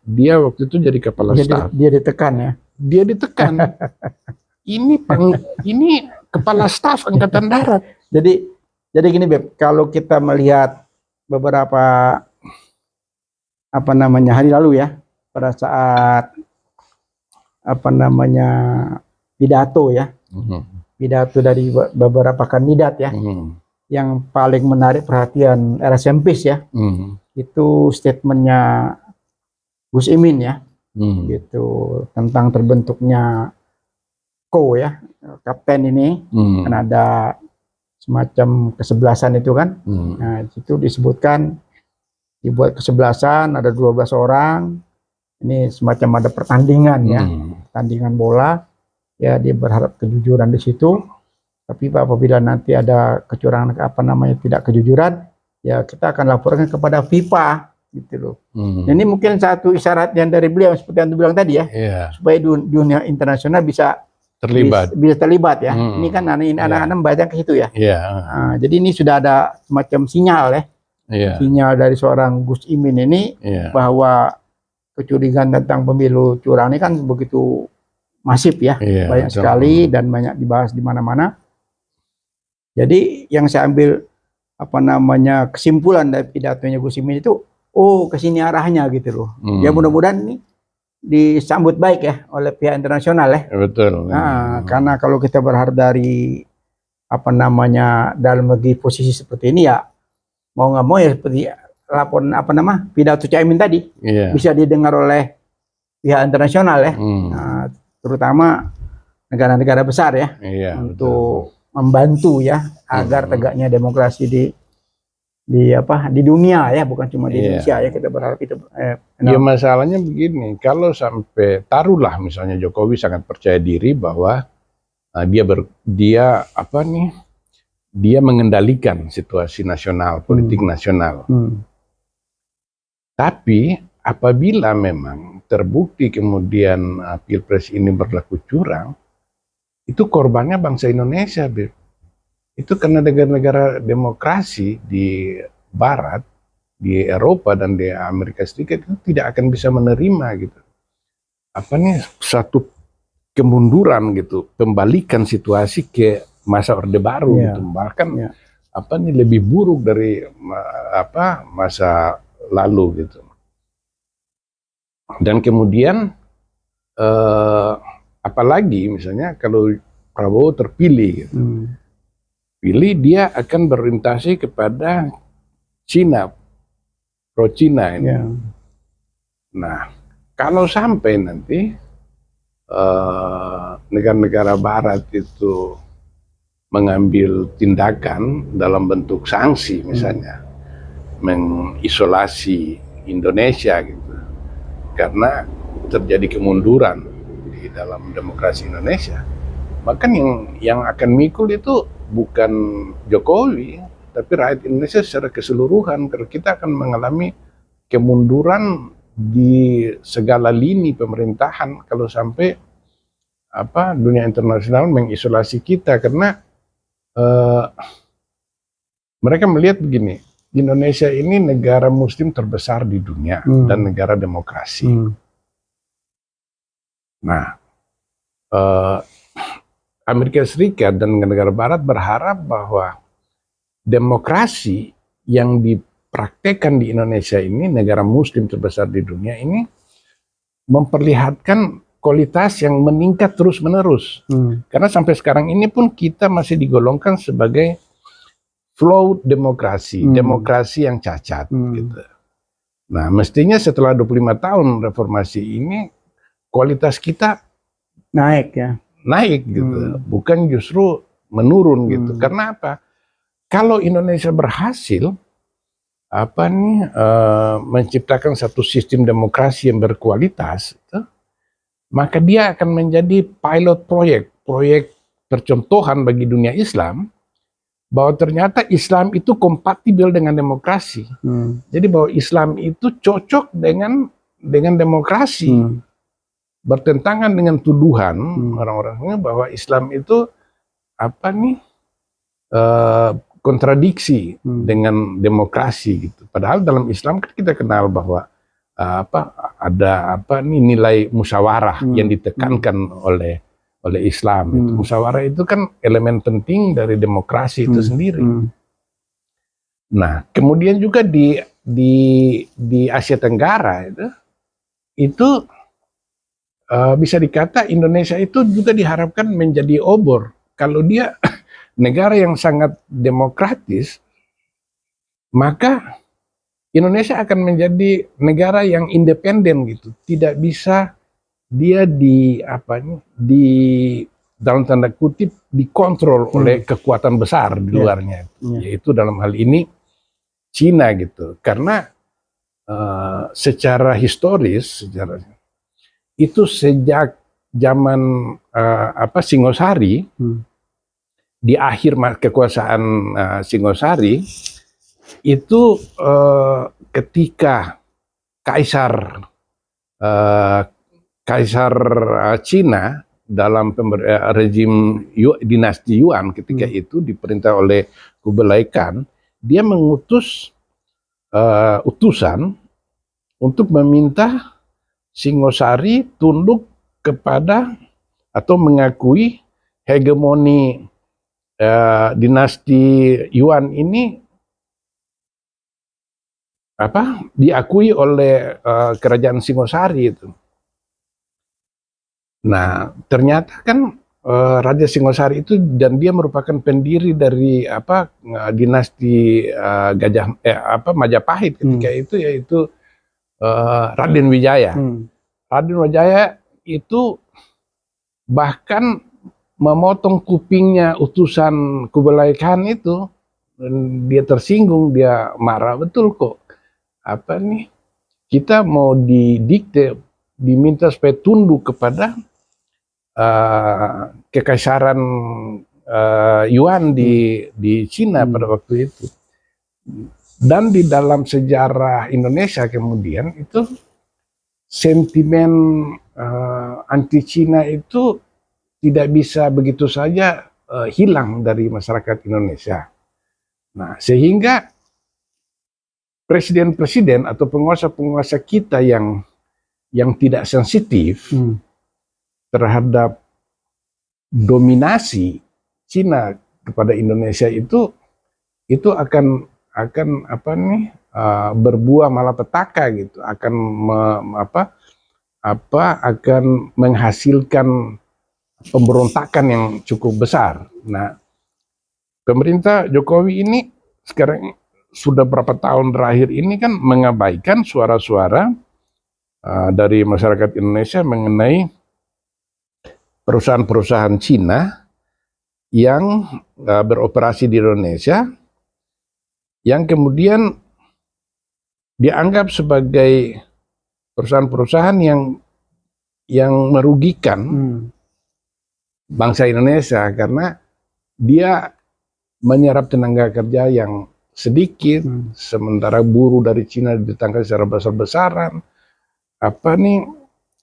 dia waktu itu jadi kepala staf. Dia ditekan ya? Dia ditekan. Ini kepala staf Angkatan Darat. Jadi gini Beb, kalau kita melihat beberapa hari lalu ya, pada saat pidato ya, pidato dari beberapa kandidat ya, yang paling menarik perhatian era Sempis ya, itu statementnya Gus Imin ya, gitu tentang terbentuknya ya, kapten ini, kan ada semacam kesebelasan itu kan, nah itu disebutkan dibuat kesebelasan, ada 12 orang, ini semacam ada pertandingan ya, pertandingan bola, ya dia berharap kejujuran di situ. Tapi apabila nanti ada kecurangan tidak kejujuran, ya kita akan laporkan kepada FIFA gitu loh. Ini mungkin satu isyarat yang dari beliau seperti yang bilang tadi ya, supaya dunia internasional bisa terlibat ya. Ini kan anak-anak membaca ke situ ya. Nah, jadi ini sudah ada semacam sinyal ya, sinyal dari seorang Gus Imin ini bahwa kecurigaan tentang pemilu curang ini kan begitu masif ya, banyak sekali dan banyak dibahas di mana-mana. Jadi yang saya ambil kesimpulan dari pidatonya Gus Imin itu, oh kesini arahnya gitu loh. Ya mudah-mudahan ini disambut baik ya oleh pihak internasional ya. Betul. Nah, karena kalau kita berharap dari dalam negeri posisi seperti ini ya mau nggak mau ya seperti laporan pidato Caimin tadi bisa didengar oleh pihak internasional ya. Nah, terutama negara-negara besar ya untuk membantu ya agar tegaknya demokrasi di dunia ya, bukan cuma di Indonesia ya, kita berharap itu. Ya masalahnya begini, kalau sampai taruhlah misalnya Jokowi sangat percaya diri bahwa dia mengendalikan situasi nasional, politik nasional. Tapi apabila memang terbukti kemudian Pilpres ini berlaku curang, itu korbannya bangsa Indonesia, Beb. Itu karena negara-negara demokrasi di Barat, di Eropa dan di Amerika Serikat itu tidak akan bisa menerima gitu. Satu kemunduran gitu, pembalikan situasi ke masa Orde Baru gitu. Bahkan lebih buruk dari masa lalu gitu. Dan kemudian apalagi misalnya kalau Prabowo terpilih gitu. Pilih dia akan berorientasi kepada Cina, pro Cina ini. Nah, kalau sampai nanti negara-negara Barat itu mengambil tindakan dalam bentuk sanksi misalnya, mengisolasi Indonesia gitu, karena terjadi kemunduran di dalam demokrasi Indonesia, maka yang akan mikul itu bukan Jokowi, tapi rakyat Indonesia secara keseluruhan, karena kita akan mengalami kemunduran di segala lini pemerintahan kalau sampai dunia internasional mengisolasi kita, karena mereka melihat begini, Indonesia ini negara muslim terbesar di dunia dan negara demokrasi. Nah, Amerika Serikat dan negara Barat berharap bahwa demokrasi yang dipraktekkan di Indonesia ini, negara muslim terbesar di dunia ini, memperlihatkan kualitas yang meningkat terus-menerus. Karena sampai sekarang ini pun kita masih digolongkan sebagai flow demokrasi, demokrasi yang cacat. Gitu. Nah, mestinya setelah 25 tahun reformasi ini, kualitas kita naik ya. Naik gitu, bukan justru menurun gitu. Karena apa? Kalau Indonesia berhasil menciptakan satu sistem demokrasi yang berkualitas, maka dia akan menjadi pilot proyek percontohan bagi dunia Islam, bahwa ternyata Islam itu kompatibel dengan demokrasi. Jadi bahwa Islam itu cocok dengan demokrasi. Bertentangan dengan tuduhan orang-orangnya bahwa Islam itu kontradiksi dengan demokrasi gitu. Padahal dalam Islam kan kita kenal bahwa ada nilai musyawarah yang ditekankan oleh Islam. Itu musyawarah itu kan elemen penting dari demokrasi itu sendiri. Nah, kemudian juga di Asia Tenggara itu bisa dikata Indonesia itu juga diharapkan menjadi obor. Kalau dia negara yang sangat demokratis, maka Indonesia akan menjadi negara yang independen gitu. Tidak bisa dia dalam tanda kutip dikontrol oleh kekuatan besar di luarnya, yaitu dalam hal ini Cina gitu. Karena secara historis, itu sejak zaman Singosari, di akhir kekuasaan Singosari, itu ketika Kaisar Cina dalam rezim dinasti Yuan ketika itu diperintah oleh Kublai Khan, dia mengutus utusan untuk meminta Singosari tunduk kepada atau mengakui hegemoni dinasti Yuan ini diakui oleh kerajaan Singosari itu. Nah, ternyata kan Raja Singosari itu, dan dia merupakan pendiri dari dinasti Majapahit ketika itu, yaitu Raden Wijaya. Raden Wijaya itu bahkan memotong kupingnya utusan Kublai Khan itu. Dia tersinggung, dia marah, betul kok. Kita mau didikte, diminta supaya tunduk kepada kekaisaran Yuan di Cina pada waktu itu. Dan di dalam sejarah Indonesia kemudian itu sentimen anti Cina itu tidak bisa begitu saja hilang dari masyarakat Indonesia. Nah, sehingga presiden-presiden atau penguasa-penguasa kita yang tidak sensitif terhadap dominasi Cina kepada Indonesia itu akan berbuah malapetaka gitu, akan akan menghasilkan pemberontakan yang cukup besar. Nah, pemerintah Jokowi ini sekarang sudah berapa tahun terakhir ini kan mengabaikan suara-suara dari masyarakat Indonesia mengenai perusahaan-perusahaan Cina yang beroperasi di Indonesia, yang kemudian dianggap sebagai perusahaan-perusahaan yang merugikan bangsa Indonesia karena dia menyerap tenaga kerja yang sedikit, sementara buruh dari Cina ditangkap secara besar-besaran.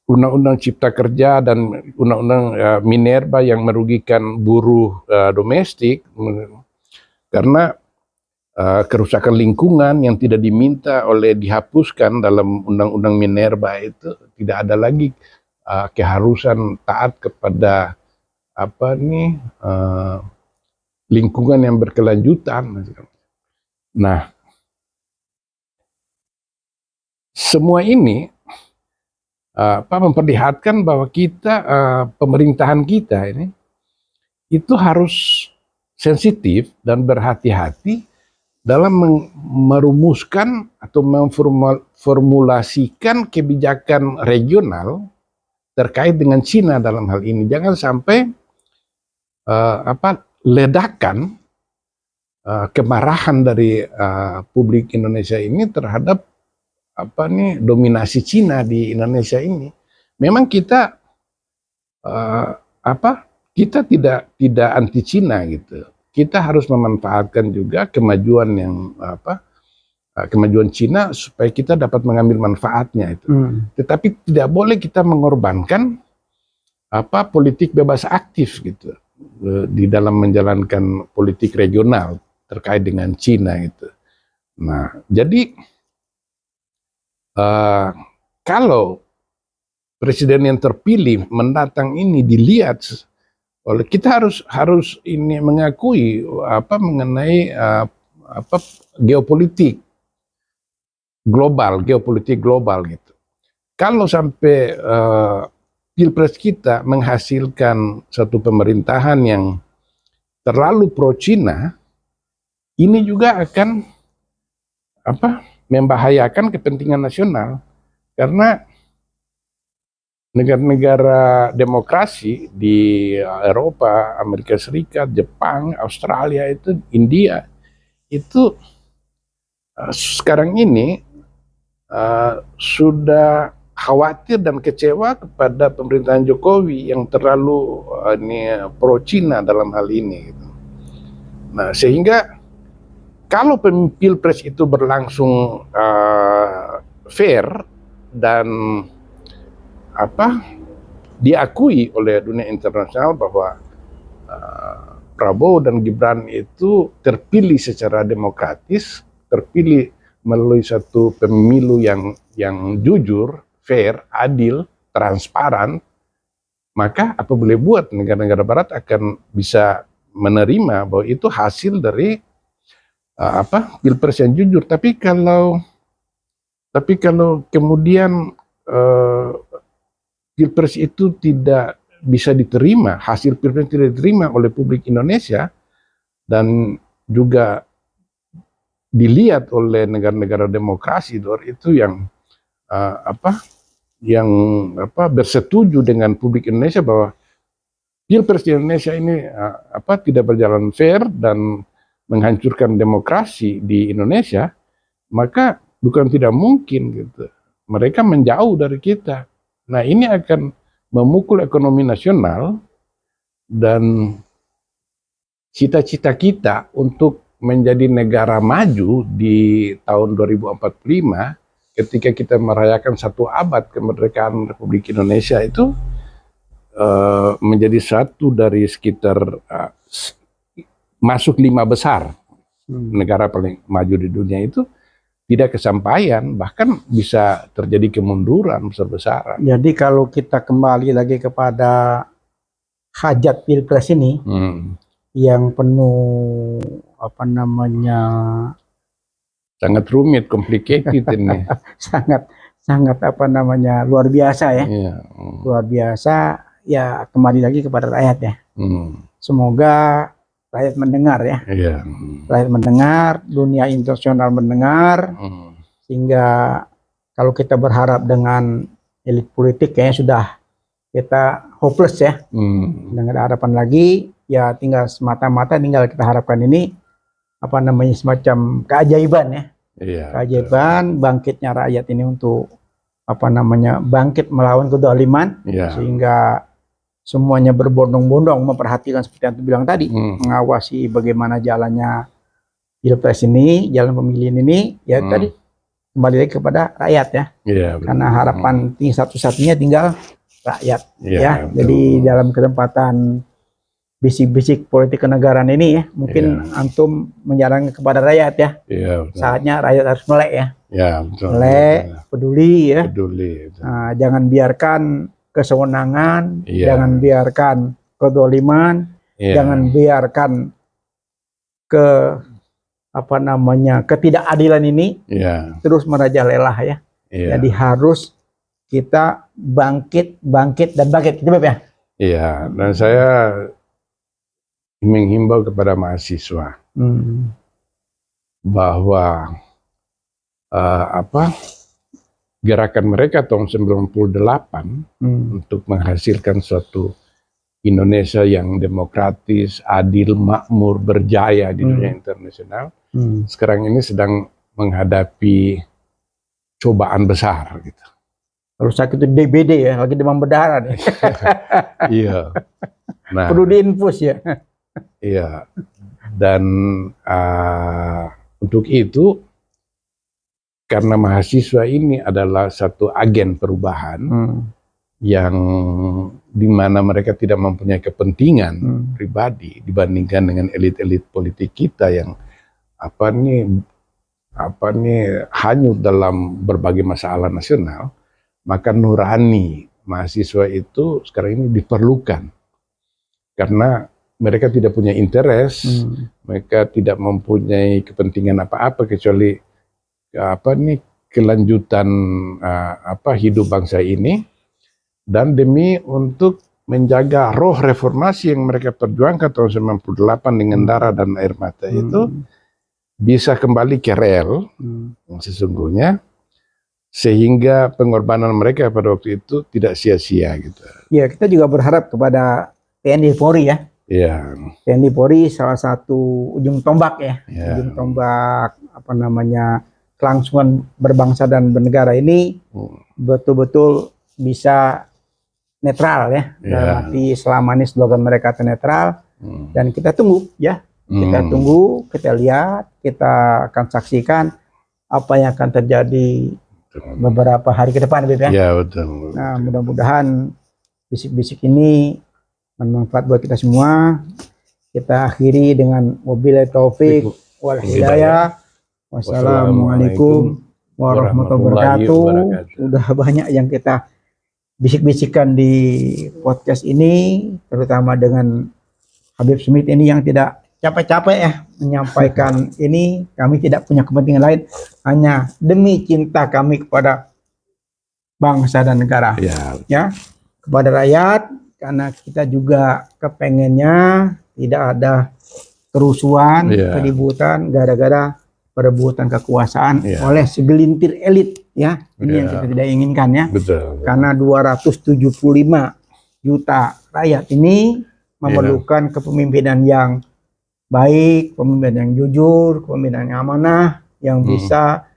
Undang-undang Cipta Kerja dan undang-undang Minerba yang merugikan buruh domestik karena kerusakan lingkungan yang tidak diminta dihapuskan dalam undang-undang Minerba itu. Tidak ada lagi keharusan taat kepada lingkungan yang berkelanjutan. Nah, semua ini memperlihatkan bahwa kita, pemerintahan kita ini itu harus sensitif dan berhati-hati dalam merumuskan atau memformulasikan kebijakan regional terkait dengan Cina dalam hal ini. Jangan sampai ledakan kemarahan dari publik Indonesia ini terhadap dominasi Cina di Indonesia ini. Memang kita kita tidak anti Cina gitu. Kita harus memanfaatkan juga kemajuan kemajuan Cina supaya kita dapat mengambil manfaatnya itu. Tetapi tidak boleh kita mengorbankan politik bebas aktif gitu di dalam menjalankan politik regional terkait dengan Cina itu. Nah, jadi kalau presiden yang terpilih mendatang ini dilihat oleh kita, harus ini mengakui mengenai geopolitik global gitu. Kalau sampai Pilpres kita menghasilkan satu pemerintahan yang terlalu pro Cina, ini juga akan membahayakan kepentingan nasional, karena negara-negara demokrasi di Eropa, Amerika Serikat, Jepang, Australia, India itu sekarang ini sudah khawatir dan kecewa kepada pemerintahan Jokowi yang terlalu pro Cina dalam hal ini. Nah, sehingga kalau Pilpres itu berlangsung fair dan diakui oleh dunia internasional bahwa Prabowo dan Gibran itu terpilih secara demokratis, terpilih melalui satu pemilu yang jujur, fair, adil, transparan, maka apa boleh buat negara-negara Barat akan bisa menerima bahwa itu hasil dari pilpres yang jujur. Tapi kalau kemudian pilpres itu tidak bisa diterima, hasil pilpres tidak diterima oleh publik Indonesia dan juga dilihat oleh negara-negara demokrasi, itu yang bersetuju dengan publik Indonesia bahwa pilpres di Indonesia ini tidak berjalan fair dan menghancurkan demokrasi di Indonesia, maka bukan tidak mungkin gitu mereka menjauh dari kita. Nah, ini akan memukul ekonomi nasional dan cita-cita kita untuk menjadi negara maju di tahun 2045 ketika kita merayakan 1 abad kemerdekaan Republik Indonesia itu menjadi satu dari sekitar masuk 5 besar negara paling maju di dunia itu tidak kesampaian, bahkan bisa terjadi kemunduran besar-besaran. Jadi kalau kita kembali lagi kepada hajat pilpres ini yang penuh sangat rumit, complicated ini. sangat luar biasa ya. Luar biasa ya, kembali lagi kepada rakyat ya. Semoga rakyat mendengar ya. Rakyat mendengar, dunia internasional mendengar, sehingga kalau kita berharap dengan elit politik kayaknya sudah kita hopeless ya. Dengan harapan lagi ya, tinggal semata-mata tinggal kita harapkan ini semacam keajaiban ya. Keajaiban bangkitnya rakyat ini untuk bangkit melawan kedoliman, sehingga semuanya berbondong-bondong memperhatikan seperti yang tu bilang tadi, mengawasi bagaimana jalannya pilpres ini, jalan pemilihan ini, ya tadi kembali lagi kepada rakyat ya. Karena harapan satu-satunya tinggal rakyat ya. Jadi dalam kesempatan bisik-bisik politik kenegaraan ini ya, mungkin antum menyarankan kepada rakyat ya. Saatnya rakyat harus melek ya. Melek, peduli ya. Nah, jangan biarkan kesewenangan, jangan biarkan kedoliman, jangan biarkan ketidakadilan ini terus merajalela ya. Jadi harus kita bangkit dan bangkit, gitu ya. Dan saya menghimbau kepada mahasiswa bahwa gerakan mereka tahun 98 untuk menghasilkan suatu Indonesia yang demokratis, adil, makmur, berjaya di dunia internasional, sekarang ini sedang menghadapi cobaan besar gitu. Kalau sakit itu DBD ya, lagi demam berdarah nih. Nah, perlu diinfus ya. Dan untuk itu, karena mahasiswa ini adalah satu agen perubahan yang dimana mereka tidak mempunyai kepentingan pribadi dibandingkan dengan elit-elit politik kita yang hanyut dalam berbagai masalah nasional, maka nurani mahasiswa itu sekarang ini diperlukan karena mereka tidak punya interest, mereka tidak mempunyai kepentingan apa-apa kecuali kelanjutan hidup bangsa ini, dan demi untuk menjaga roh reformasi yang mereka perjuangkan tahun 98 dengan darah dan air mata itu bisa kembali ke rel yang sesungguhnya, sehingga pengorbanan mereka pada waktu itu tidak sia-sia gitu. Ya, kita juga berharap kepada TNI Polri ya. TNI Polri salah satu ujung tombak ya. Ujung tombak kelangsungan berbangsa dan bernegara ini betul-betul bisa netral ya. Dalam arti selama ini slogan mereka netral, dan kita tunggu ya. Kita tunggu, kita lihat, kita akan saksikan apa yang akan terjadi beberapa hari ke depan, Beb ya. Betul. Nah, mudah-mudahan bisik-bisik ini bermanfaat buat kita semua. Kita akhiri dengan wabillahi taufik wal hidayah. Wassalamualaikum warahmatullahi wabarakatuh. Udah banyak yang kita bisik-bisikan di podcast ini, terutama dengan Habib Smith ini yang tidak capek-capek ya menyampaikan ini. Kami tidak punya kepentingan lain, hanya demi cinta kami kepada bangsa dan negara, ya, kepada rakyat, karena kita juga kepengennya tidak ada kerusuhan, keributan gara-gara perebutan kekuasaan oleh segelintir elit, ya. Ini yang kita tidak inginkan, ya. Betul. Karena 275 juta rakyat ini memerlukan kepemimpinan yang baik, pemimpinan yang jujur, pemimpinan yang amanah, yang bisa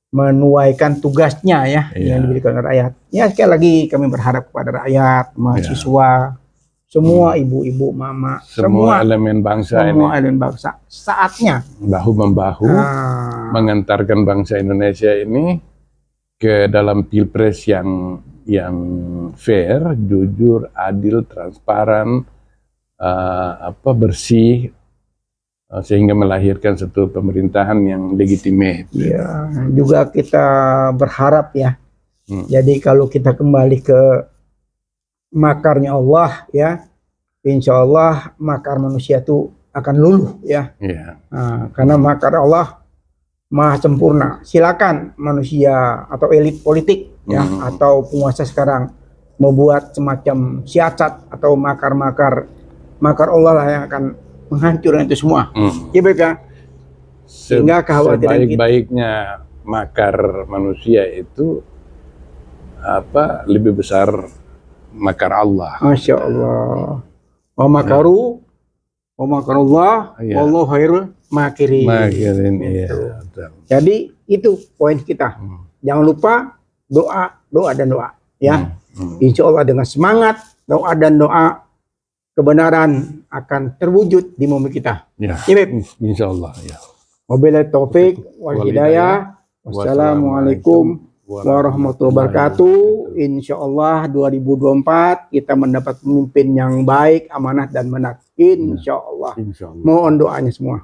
menuaikan tugasnya, ya, yang diberikan oleh rakyat. Ya, sekali lagi kami berharap kepada rakyat, mahasiswa, semua ibu-ibu, mama, semua elemen bangsa elemen bangsa, saatnya bahu-membahu mengantarkan bangsa Indonesia ini ke dalam pilpres yang fair, jujur, adil, transparan, bersih, sehingga melahirkan satu pemerintahan yang legitimate. Ya, juga kita berharap, ya. Jadi kalau kita kembali ke makarnya Allah, ya, insya Allah makar manusia itu akan luluh, ya. Nah, karena makar Allah maha sempurna. Silakan manusia atau elit politik, ya, atau penguasa sekarang membuat semacam siasat atau makar Allah lah yang akan menghancurkan itu semua. Ya, sehingga kekhawatiran sebaik-baiknya makar manusia itu lebih besar makar Allah. Masya Allah. Wa makaru wa makarullah wallahu khairul makirin. Jadi itu poin kita. Jangan lupa doa dan doa, ya. Insya Allah dengan semangat doa dan doa, kebenaran akan terwujud di momen kita. Insya Allah. Wabillahi taufik wal hidayah. Wassalamualaikum warahmatullahi wabarakatuh. Insya Allah 2024 kita mendapat pemimpin yang baik, amanah dan benar. Insya Allah. Mohon doanya semua.